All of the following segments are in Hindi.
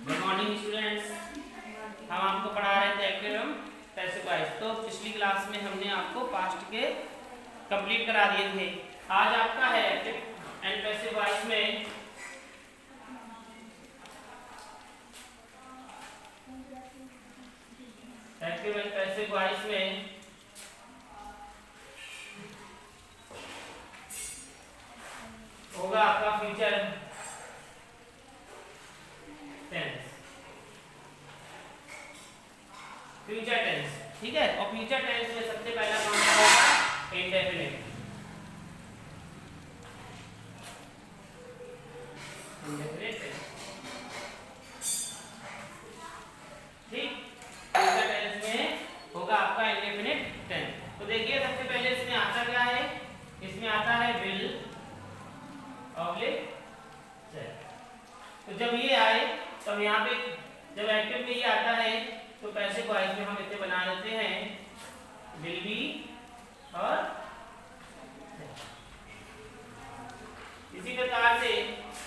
Good morning students. हम आपको पढ़ा रहे थे एक्टिव एवं पैसिव वॉइस। तो पिछली क्लास में हमने आपको पास्ट के कंप्लीट करा दिए थे। आज आपका है एक्टिव एंड पैसिव वॉइस में एक्टिव एंड पैसिव वॉइस में होगा आपका फ्यूचर टेंस। फ्यूचर टेंस, ठीक है। और फ्यूचर टेंस में सबसे पहला काम होगा इंडेफिनिट। इंडेफिनिट टेंस, ठीक। फ्यूचर टेंस में होगा आपका इंडेफिनिट टेंस। तो देखिए सबसे पहले इसमें आता क्या है, इसमें आता है विल ऑब्लिक सेड। तो जब ये आए तब यहाँ पे जब एक्टिव में ये आता है तो पैसिव वॉइस में हम इसे बना देते हैं विल बी और इसी प्रकार से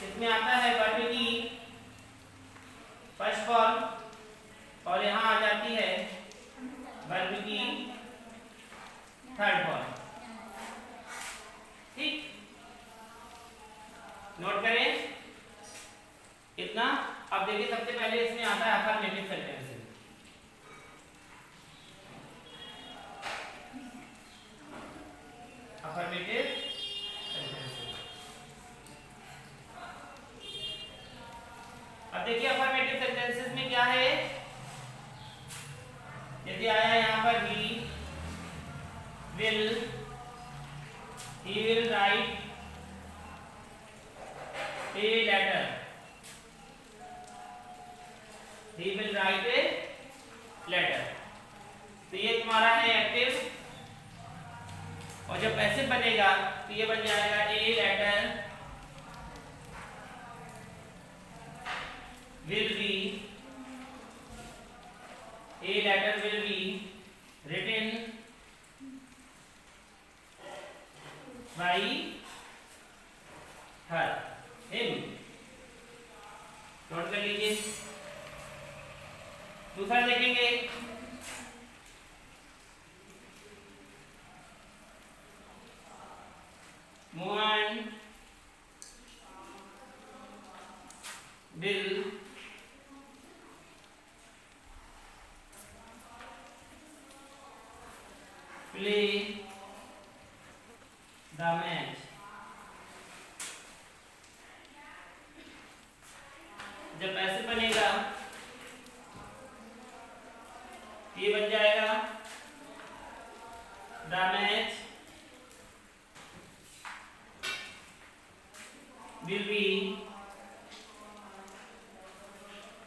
इसमें आता है वर्ब की फर्स्ट फॉर्म और यहाँ आ जाती है वर्ब की थर्ड फॉर्म, ठीक। नोट करें इतना। अब देखिए सबसे पहले इसमें आता है अफर्मेटिव सेंटेंसेस। Affirmative sentences. अब देखिए अफर्मेटिव सेंटेंसेस में क्या है, यदि आया यहाँ पर he will write a letter, he will write a letter। तो ये तुम्हारा है एक्टिव। और जब पैसिव बनेगा तो ये बन जाएगा a letter will be, a letter will be written by her, him। Note कर लीजिए। दूसरा देखेंगे Mohan will play the match. जब ऐसे बनेगा ये बन जाएगा the match will be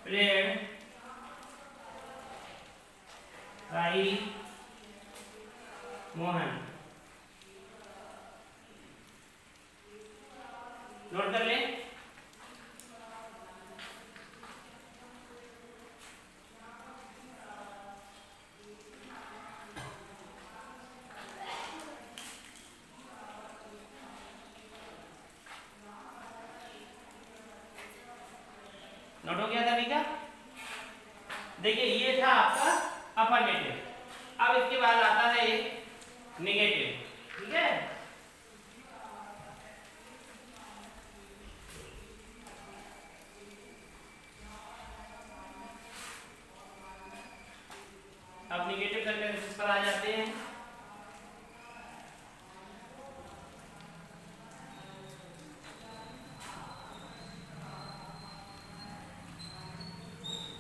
played by Mohan. Note कर ले। नोट हो गया था अभी का। देखिए ये था आपका अफर्मेटिव। अब इसके बाद आता है नेगेटिव, ठीक है। अब नेगेटिव सेंटेंसेस पर आ जाते हैं।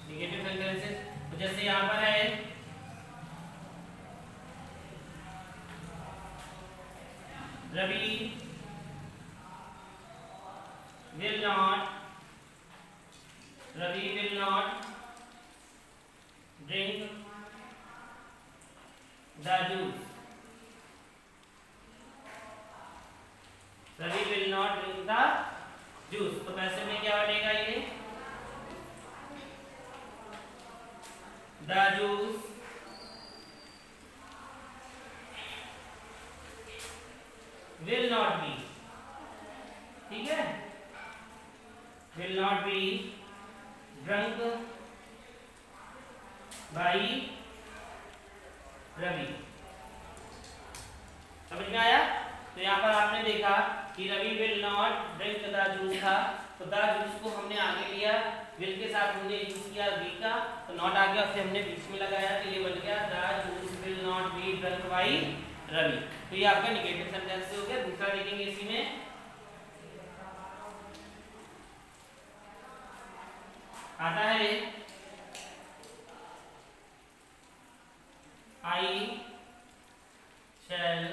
नेगेटिव सेंटेंसेस तो जैसे यहाँ पर है Ravi will not drink the juice. Ravi will not drink the juice. तो पैसे में क्या बनेगा ये the juice will not be, ठीक है, will not be drunk by Ravi. समझ में आया? तो यहाँ पर आपने देखा कि Ravi will not drink the juice था, तो द जूस को हमने आगे लिया, विल के साथ हमने यूज किया वी का, तो नॉट आ गया, फिर हमने बीच में लगाया, तो ये बन गया the juice will not be drunk by Ravi. तो ये आपका नेगेटिव सेंटेंस हो गया। दूसरा देखेंगे इसी में, आता है आई shall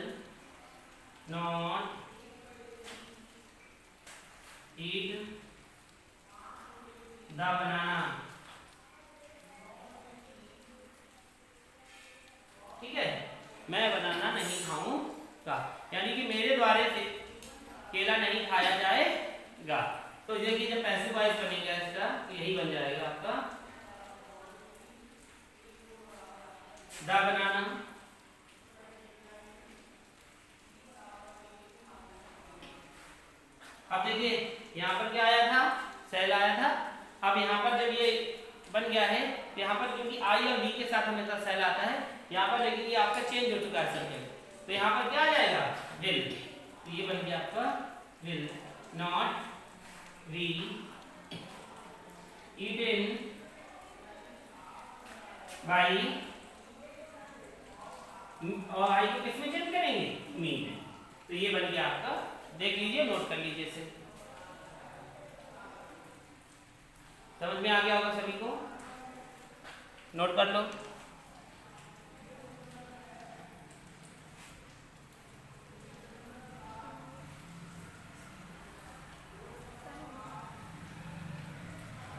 not eat the banana. ठीक है, मैं बनाना नहीं खाऊंगा, यानी कि मेरे द्वारा से केला नहीं खाया जाएगा। तो ये कि जब पैसिव वॉइस बनेगा इसका, तो यही बन जाएगा आपका द बनाना। अब देखिए यहाँ पर क्या आया था, सेल आया था। अब यहाँ पर जब ये बन गया है, तो यहाँ पर क्योंकि आई और बी के साथ हमेशा सेल आता है, यहाँ पर लेकिन ये आपका चेंज हो चुका है सर्कल, तो यहाँ पर क्या आ जाएगा, विल। तो ये बन गया आपका will not B eaten by, और आई को किसमें चेंज करेंगे, मी में। तो ये बन गया आपका, देख लीजिए, नोट कर लीजिए इसे। समझ में आ गया होगा सभी को, नोट कर लो।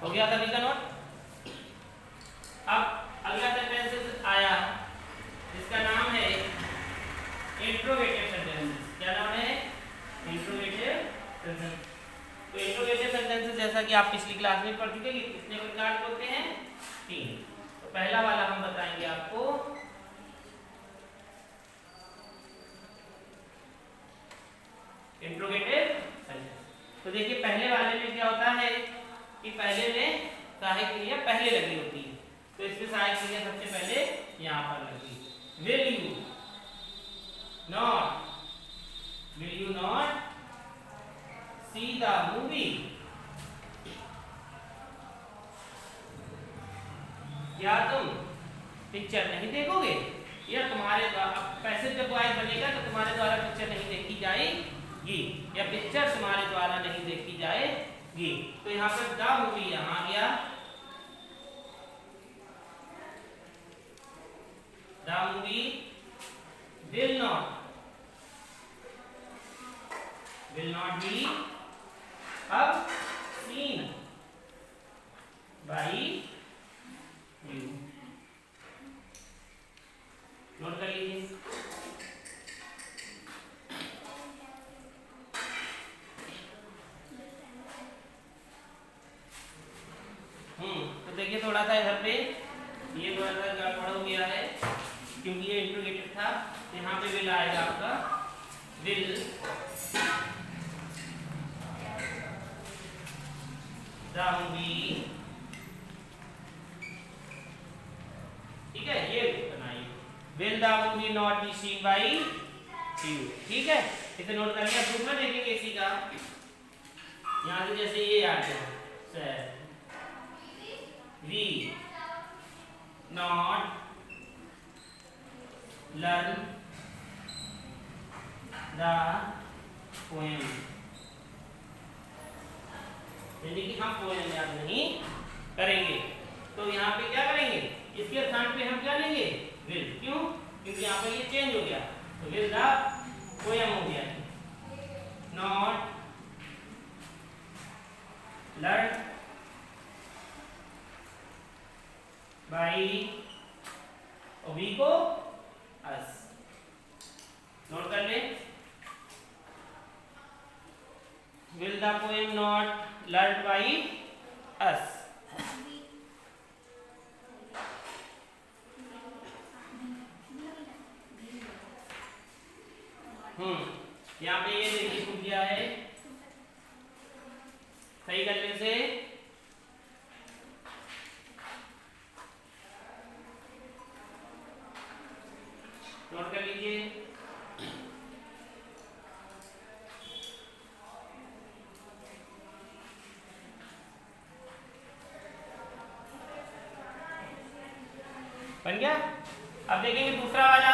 हो गया सभी का नोट। अब अगला सेंटेंस आया जिसका नाम है इंट्रोगेटिव सेंटेंसेस। क्या नाम है, इंट्रोगेटिव सेंटेंस। तो इंट्रोगेटिव सेंटेंसेस जैसा कि आप पिछली क्लास में पढ़ चुके हैं, कितने प्रकार के होते हैं, 3। तो पहला वाला हम बताएंगे आपको, इंट्रोगेटिव सेंटेंस। तो देखिए पहले वाले में क्या होता है कि पहले में सहायक क्रिया पहले लगी होती है, तो इसमें सहायक क्रिया सबसे पहले यहाँ पर लगी। Will you not see the movie, क्या तुम पिक्चर नहीं देखोगे, या तुम्हारे द्वारा, पैसिव जब वॉइस बनेगा तो तुम्हारे द्वारा पिक्चर नहीं देखी जाएगी, या पिक्चर तुम्हारे द्वारा नहीं देखी जाएगी। तो यहाँ पर द मूवी यहाँ आ गया, the movie will not B अब सीन बाई यू। नोट कर लीजिए। तो देखिए थोड़ा सा इधर पे ये थोड़ा सा गड़बड़ हो गया है, क्योंकि ये इंट्रोगेटिव था। यहाँ पे विल आएगा आपका, विल द मूवी। ठीक है, ये बनाइए, will the movie not be seen by you. ठीक है, इसे नोट कर लिया। दूसरा देखेंगे इसी का, यहाँ से जैसे ये आ गया, we not learn the poem, यानी कि हम पोएम याद नहीं करेंगे। तो यहाँ पे क्या करेंगे, इसके स्थान पे हम क्या लेंगे, विल। क्यों, क्योंकि यहाँ पे ये चेंज हो गया, तो विल द पोएम हो गया, नॉट लर्न बाई, और वी को अस। नोट कर ले, will the poem not learned by us। यहाँ पे ये देखिए छूट गया है, सही करने से बन गया। अब देखेंगे दूसरा वाला,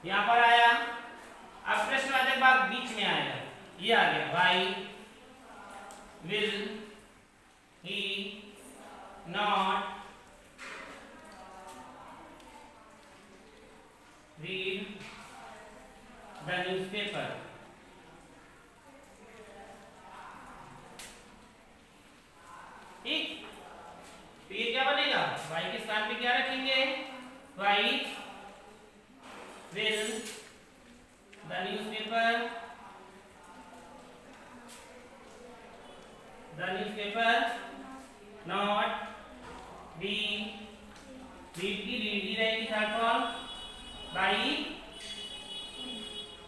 यहां पर आया। अब प्रश्नवाचक भाग बीच में आएगा, ये आ गया why will he not read the newspaper. ठीक, तो ये क्या बनेगा, वाई के स्थान पे क्या रखेंगे, why will the newspaper not be, read की रीड ही रहेगी थर्ड फॉर्म, बाई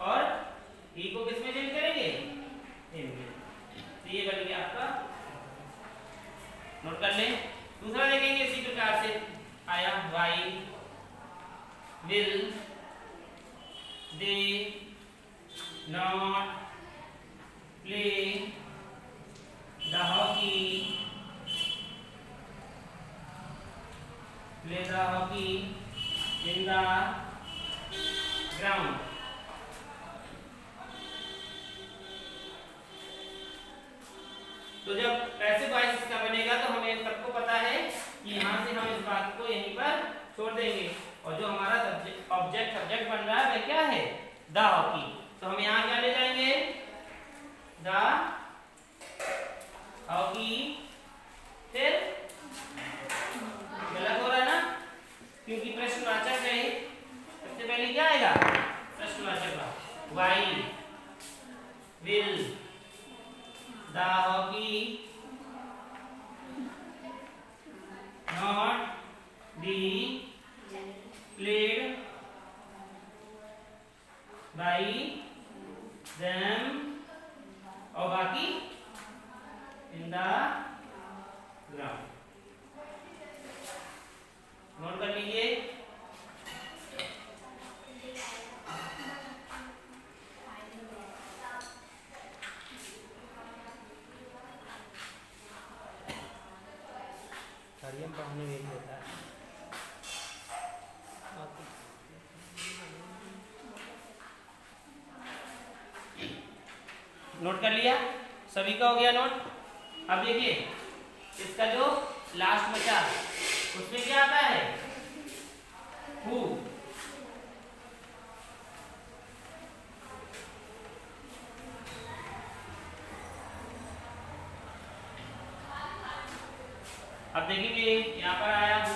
और ई को किस में चेंज करेंगे, इन में। तो ये बन गया आपका, नोट कर लें। दूसरा देखेंगे इसी प्रकार से आया, why will they not play the hockey in the ground. तो जब ऐसे वॉइस इसका बनेगा तो हमें सबको पता है कि यहाँ से हम इस बात को यहीं पर छोड़ देंगे, और जो हमारा सब्जेक्ट बन रहा है वह क्या है, द हॉकी। तो हम यहाँ क्या ले जाएंगे, द हॉकी, फिर गलत हो रहा है ना, क्योंकि प्रश्नवाचक है, सबसे पहले क्या आएगा, प्रश्नवाचक का, why will the hockey not be played by them और बाकी in the ground। नोट कर लीजिए। पढ़ने में होता है, नोट कर लिया, सभी का हो गया नोट। अब देखिए इसका जो लास्ट बचा उसमें क्या आता है, हु। अब देखेंगे यहाँ पर आया who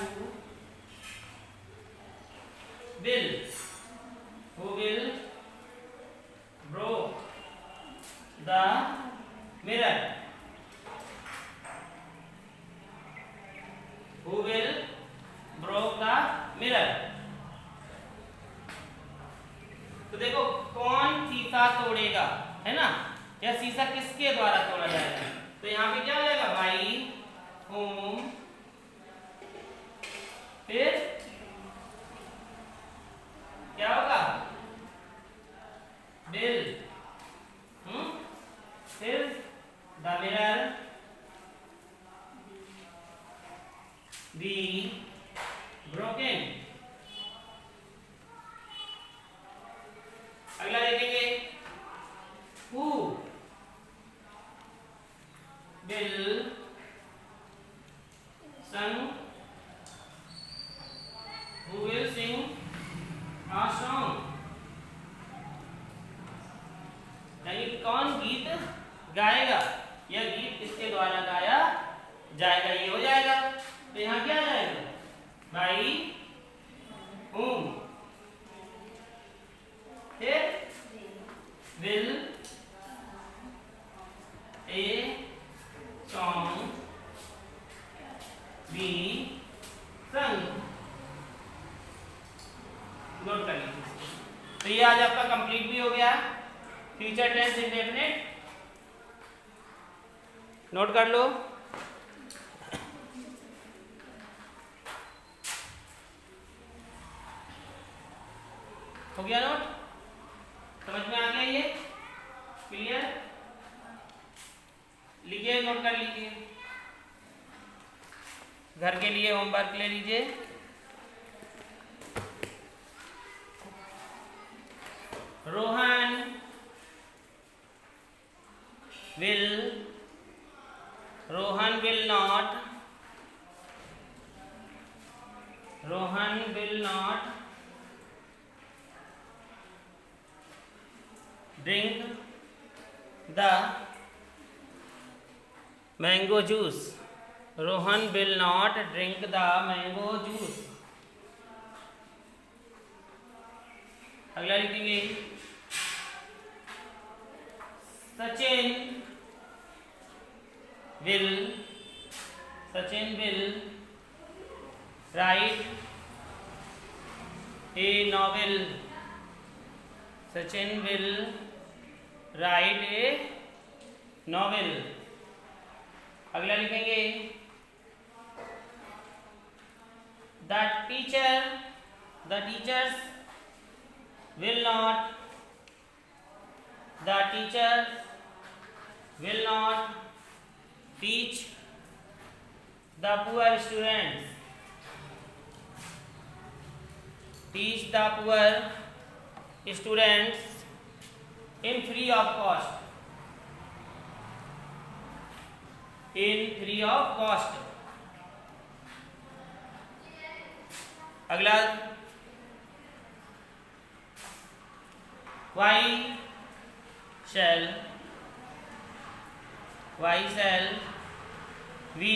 will broke the mirror, who will broke the mirror। तो देखो कौन शीशा तोड़ेगा, है ना, या शीशा किसके द्वारा तोड़ा जाएगा, तो यहाँ पे क्या हो जाएगा, बाई whom, फिर क्या होगा, will, फिर द मिरर बी ब्रोकन। अगला देखेंगे, who will sing a song, यानी कौन गीत गाएगा, यह गीत किसके द्वारा गाया जाएगा, ये हो जाएगा। तो यहाँ क्या जाएगा, बाई whom, फिर will a song be sung। Note कर लीजिए। तो ये आज आपका कंप्लीट भी हो गया, फ्यूचर टेंस इंडेफिनिट, नोट कर लो। हो गया नोट, समझ में आ गया ये। क्लियर? लीजिए, नोट कर लीजिए, घर के लिए होमवर्क ले लीजिए। Rohan will not drink the mango juice. Rohan will not drink the mango juice. अगला लिखेंगे Sachin will write a novel. Sachin will write a novel. अगला लिखेंगे the teachers will not teach the poor students. In free of cost. अगला why shall we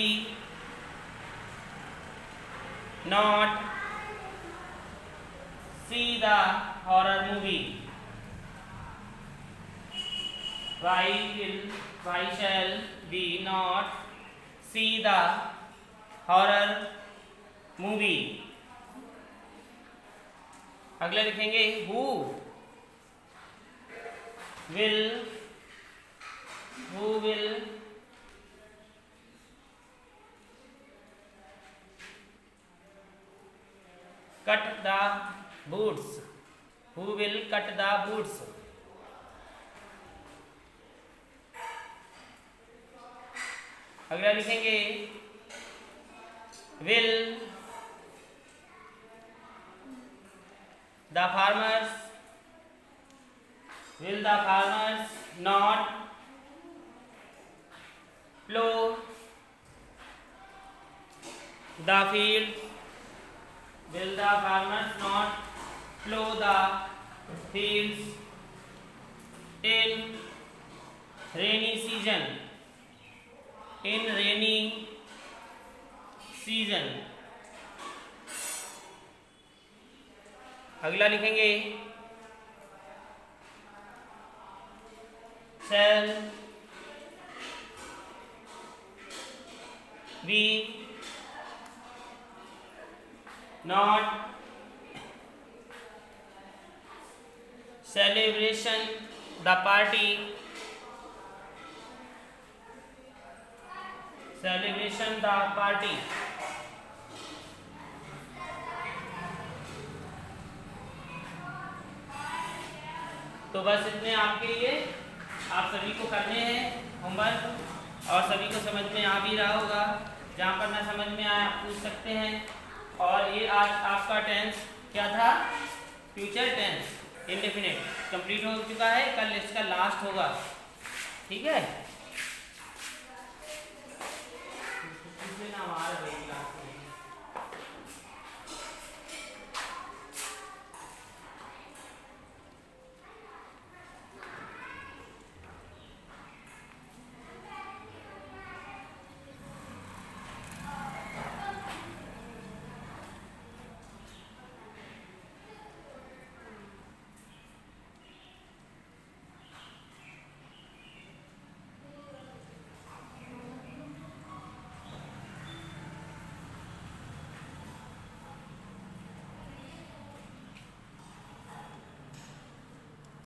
not see the horror movie? Why shall we not see the horror movie? अगला लिखेंगे who will cut the boots. अगला लिखेंगे will the farmers not plow the fields? Will the farmers not plow the fields in rainy season? अगला लिखेंगे shall we not celebration the party? तो बस इतने आपके लिए, आप सभी को करने हैं होमवर्क और सभी को समझ में आ भी रहा होगा। जहाँ पर ना समझ में आए आप पूछ सकते हैं। और ये आज आपका टेंस क्या था? फ्यूचर टेंस इंडेफिनिट कंप्लीट हो चुका है। कल इसका लास्ट होगा, ठीक है।